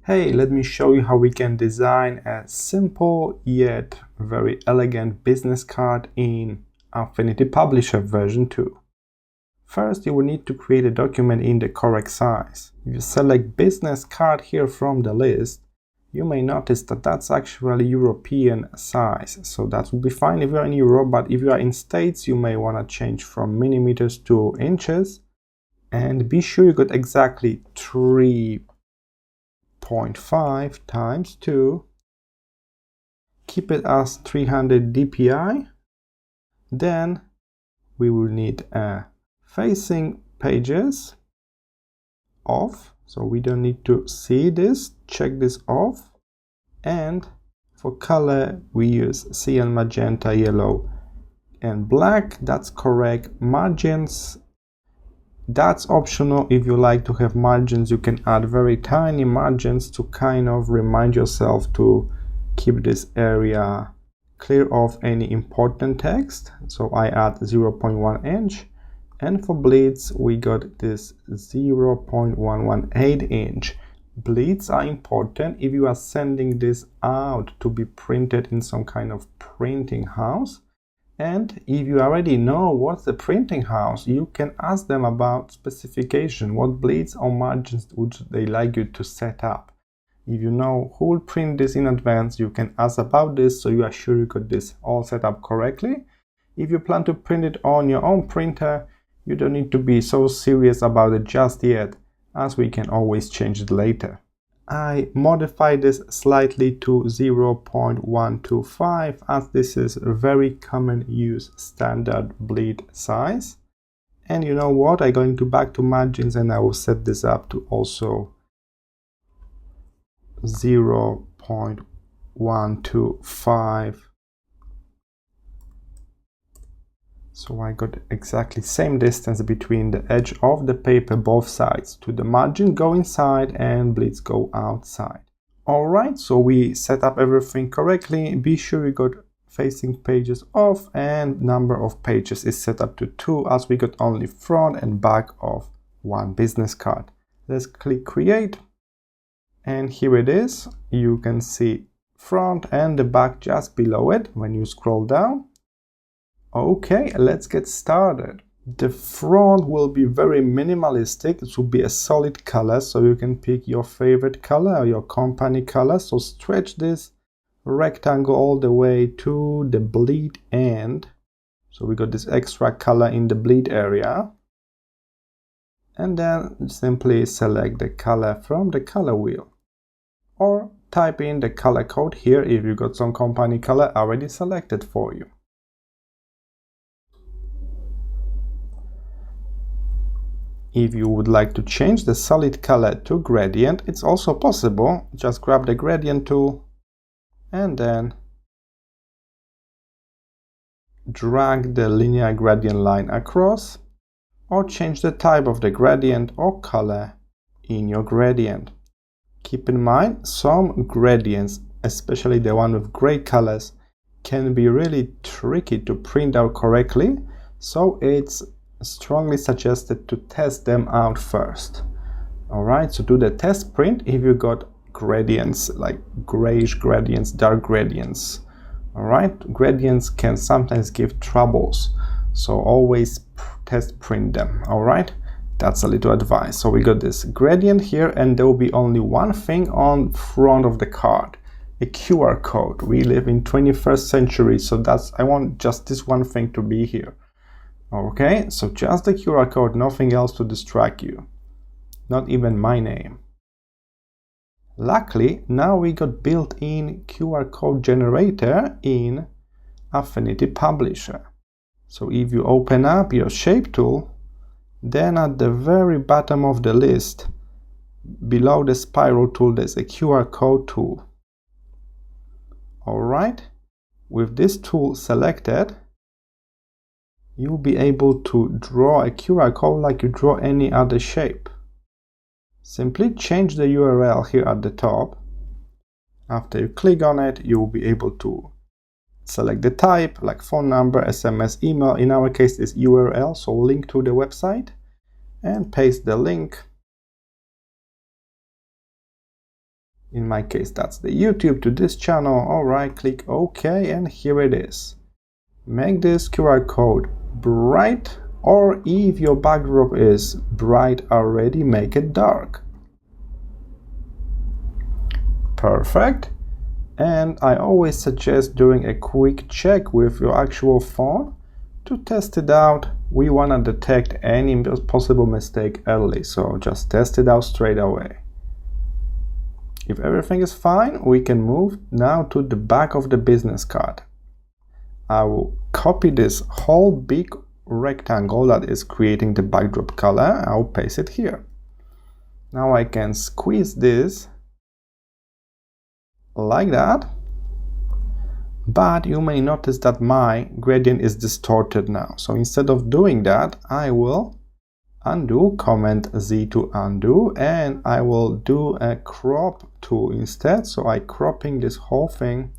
Hey, let me show you how we can design a simple yet very elegant business card in Affinity Publisher version 2. First, you will need to create a document in the correct size. If you select business card here from the list, you may notice that that's actually European size. So that will be fine if you're in Europe, but if you are in States, you may want to change from millimeters to inches. And be sure you got exactly 3.5 times 2. Keep it as 300 dpi. Then we will need facing pages off, so we don't need to see this. Check this off. And for color we use cyan, magenta, yellow and black. That's correct. Margins, that's optional. If you like to have margins, you can add very tiny margins to kind of remind yourself to keep this area clear of any important text. So I add 0.1 inch, and for bleeds we got this 0.118 inch. Bleeds are important if you are sending this out to be printed in some kind of printing house. And if you already know what's the printing house, you can ask them about specification, what bleeds or margins would they like you to set up. If you know who will print this in advance, you can ask about this so you are sure you got this all set up correctly. If you plan to print it on your own printer, you don't need to be so serious about it just yet, as we can always change it later. I modified this slightly to 0.125 as this is a very common use standard bleed size. And you know what? I'm going to back to margins and I will set this up to also 0.125. So I got exactly same distance between the edge of the paper, both sides, to the margin go inside and bleeds go outside. Alright, so we set up everything correctly. Be sure you got facing pages off and number of pages is set up to 2 as we got only front and back of one business card. Let's click create. And here it is. You can see front and the back just below it when you scroll down. Okay, let's get started. The front will be very minimalistic. It will be a solid color, so you can pick your favorite color or your company color. So stretch this rectangle all the way to the bleed end. So we got this extra color in the bleed area. And then simply select the color from the color wheel. Or type in the color code here if you got some company color already selected for you. If you would like to change the solid color to gradient, it's also possible. Just grab the gradient tool and then drag the linear gradient line across, or change the type of the gradient or color in your gradient. Keep in mind, some gradients, especially the one with gray colors, can be really tricky to print out correctly, so it's strongly suggested to test them out first. Alright, so do the test print if you got gradients like grayish gradients, dark gradients. Alright, gradients can sometimes give troubles, so always test print them. Alright, that's a little advice. So we got this gradient here, and there will be only one thing on front of the card, a QR code. We live in 21st century, so I want just this one thing to be here. Okay, so just the QR code, nothing else to distract you. Not even my name. Luckily, now we got built-in QR code generator in Affinity Publisher. So if you open up your shape tool, then at the very bottom of the list, below the spiral tool, there's a QR code tool. Alright, with this tool selected, you'll be able to draw a QR code like you draw any other shape. Simply change the URL here at the top. After you click on it, you will be able to select the type, like phone number, SMS, email. In our case, it's URL, so link to the website, and paste the link. In my case, that's the YouTube to this channel. All right, click OK, and here it is. Make this QR code bright, or if your backdrop is bright already, make it dark. Perfect. And I always suggest doing a quick check with your actual phone to test it out. We want to detect any possible mistake early, so just test it out straight away. If everything is fine, we can move now to the back of the business card. I will copy this whole big rectangle that is creating the backdrop color. I'll paste it here. Now I can squeeze this like that, but you may notice that my gradient is distorted now. So instead of doing that, I will undo, Command Z to undo, and I will do a crop tool instead. So I'm cropping this whole thing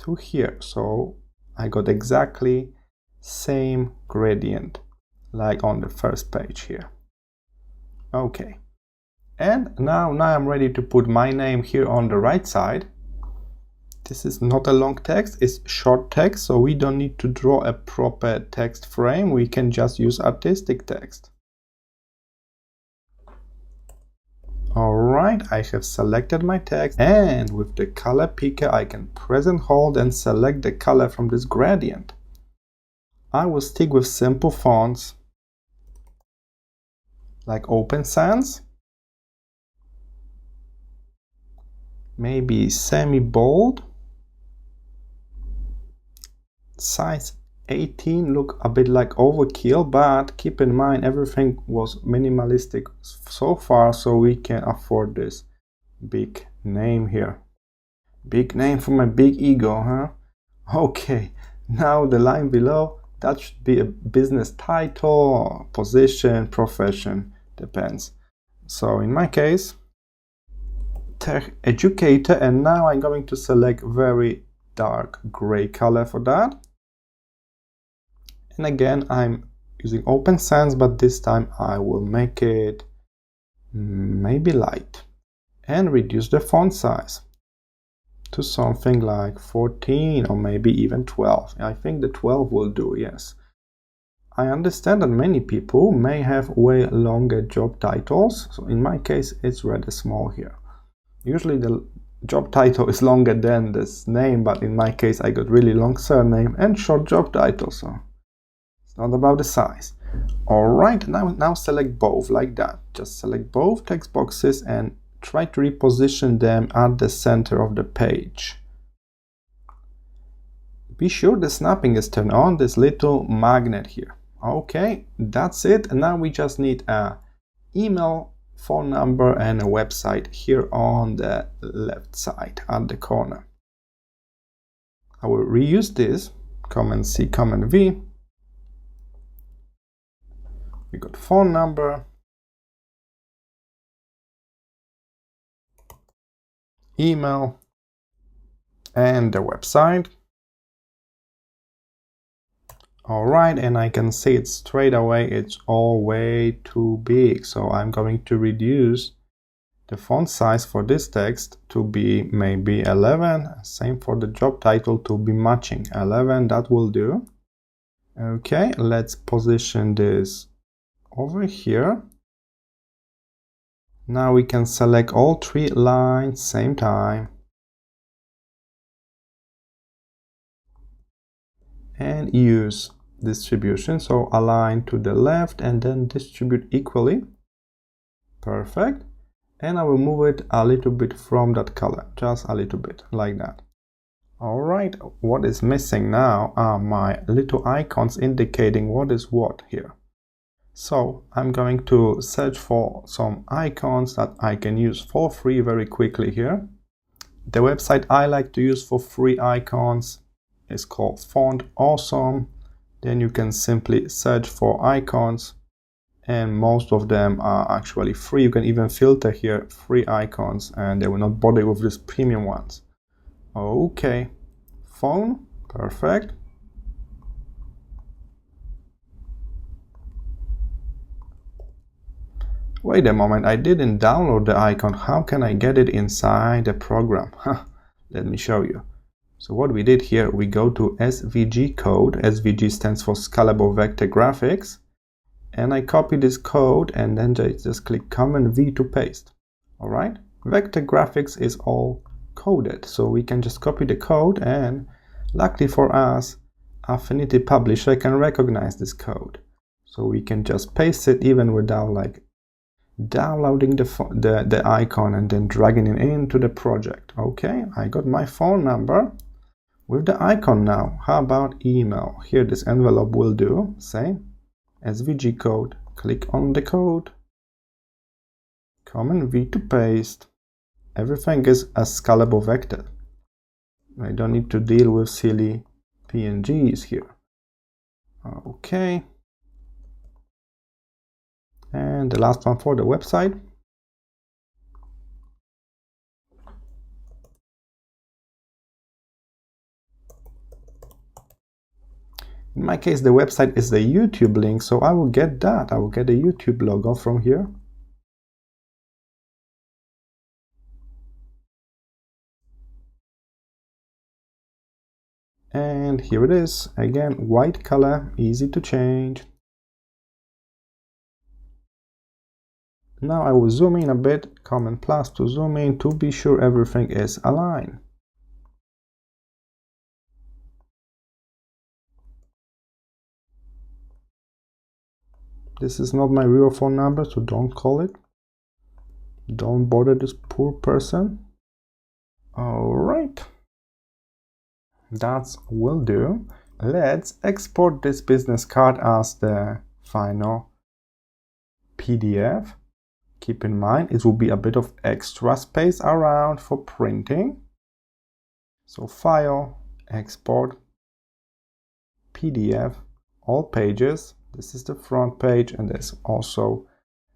to here. So I got exactly same gradient like on the first page here. Okay. And now I'm ready to put my name here on the right side. This is not a long text, it's short text, so we don't need to draw a proper text frame. We can just use artistic text. Alright, I have selected my text, and with the color picker I can press and hold and select the color from this gradient. I will stick with simple fonts like Open Sans, maybe semi-bold, size 18 look a bit like overkill, but keep in mind everything was minimalistic so far, so we can afford this big name here. Big name for my big ego, huh? Okay, now the line below, that should be a business title, position, profession, depends. So in my case, tech educator, and now I'm going to select very dark gray color for that. And again, I'm using Open Sans, but this time I will make it maybe light and reduce the font size to something like 14 or maybe even 12. I think the 12 will do, yes. I understand that many people may have way longer job titles, so in my case it's rather small here. Usually the job title is longer than this name, but in my case I got really long surname and short job title, so it's not about the size. Alright, now select both like that. Just select both text boxes and try to reposition them at the center of the page. Be sure the snapping is turned on, this little magnet here. Okay, that's it. And now we just need an email, phone number, and a website here on the left side at the corner. I will reuse this, Command C, Command V. We got phone number, email, and the website. Alright, and I can see it straight away, it's all way too big. So I'm going to reduce the font size for this text to be maybe 11. Same for the job title to be matching 11, that will do. Okay, let's position this over here. Now we can select all 3 lines same time and use distribution, so align to the left and then distribute equally. Perfect. And I will move it a little bit from that color, just a little bit like that. Alright, what is missing now are my little icons indicating what is what here. So I'm going to search for some icons that I can use for free very quickly here. The website I like to use for free icons is called Font Awesome. Then you can simply search for icons, and most of them are actually free. You can even filter here free icons and they will not bother with these premium ones. Okay, phone, perfect. Wait a moment, I didn't download the icon. How can I get it inside the program? Let me show you. So what we did here, we go to SVG code. SVG stands for Scalable Vector Graphics. And I copy this code and then just click Command V to paste. All right, vector graphics is all coded. So we can just copy the code, and luckily for us, Affinity Publisher can recognize this code. So we can just paste it even without like downloading the icon and then dragging it into the project. Okay, I got my phone number with the icon now. How about email? Here this envelope will do. Same. SVG code. Click on the code. Command V to paste. Everything is a scalable vector. I don't need to deal with silly PNGs here. Okay. And the last one for the website. In my case, the website is the YouTube link, so I will get that. I will get the YouTube logo from here. And here it is. Again, white color, easy to change. Now I will zoom in a bit, Command plus to zoom in to be sure everything is aligned. This is not my real phone number, so don't call it. Don't bother this poor person. All right. That will do. Let's export this business card as the final PDF. Keep in mind, it will be a bit of extra space around for printing. So File, Export, PDF, all pages. This is the front page, and there's also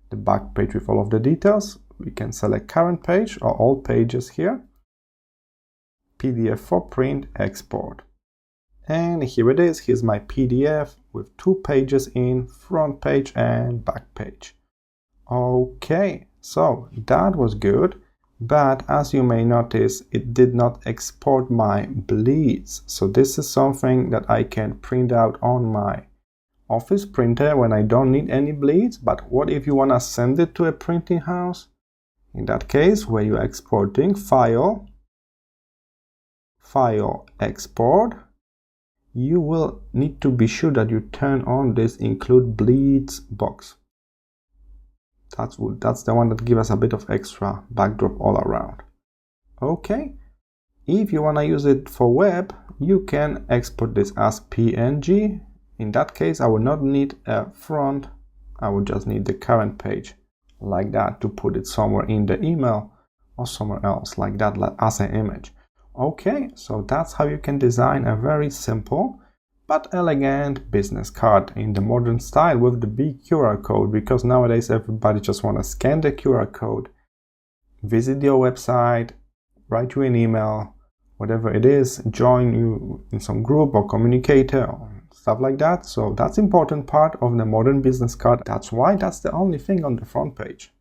the back page with all of the details. We can select current page or all pages here. PDF for print, export. And here it is. Here's my PDF with 2 pages in, front page and back page. Okay, so that was good, but as you may notice, it did not export my bleeds. So this is something that I can print out on my office printer when I don't need any bleeds. But what if you want to send it to a printing house? In that case, where you're exporting, File, Export, you will need to be sure that you turn on this Include Bleeds box. That's the one that gives us a bit of extra backdrop all around. Okay, if you want to use it for web, you can export this as PNG. In that case, I will not need a front, I will just need the current page, like that, to put it somewhere in the email or somewhere else, like that, as an image. Okay, so that's how you can design a very simple but elegant business card in the modern style with the big QR code, because nowadays everybody just want to scan the QR code, visit your website, write you an email, whatever it is, join you in some group or communicator or stuff like that. So that's important part of the modern business card. That's why that's the only thing on the front page.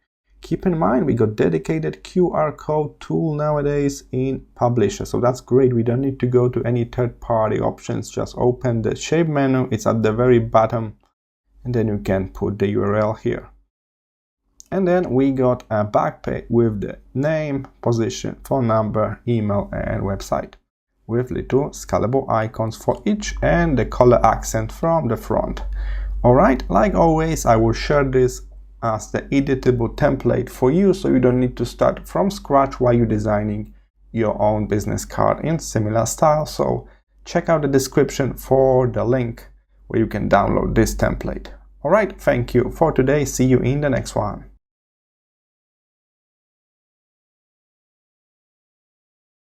Keep in mind, we got dedicated QR code tool nowadays in Publisher. So that's great. We don't need to go to any third-party options. Just open the shape menu. It's at the very bottom. And then you can put the URL here. And then we got a back page with the name, position, phone number, email, and website, with little scalable icons for each and the color accent from the front. All right, like always, I will share this as the editable template for you, so you don't need to start from scratch while you're designing your own business card in similar style. So check out the description for the link where you can download this template. All right, thank you for today. See you in the next one.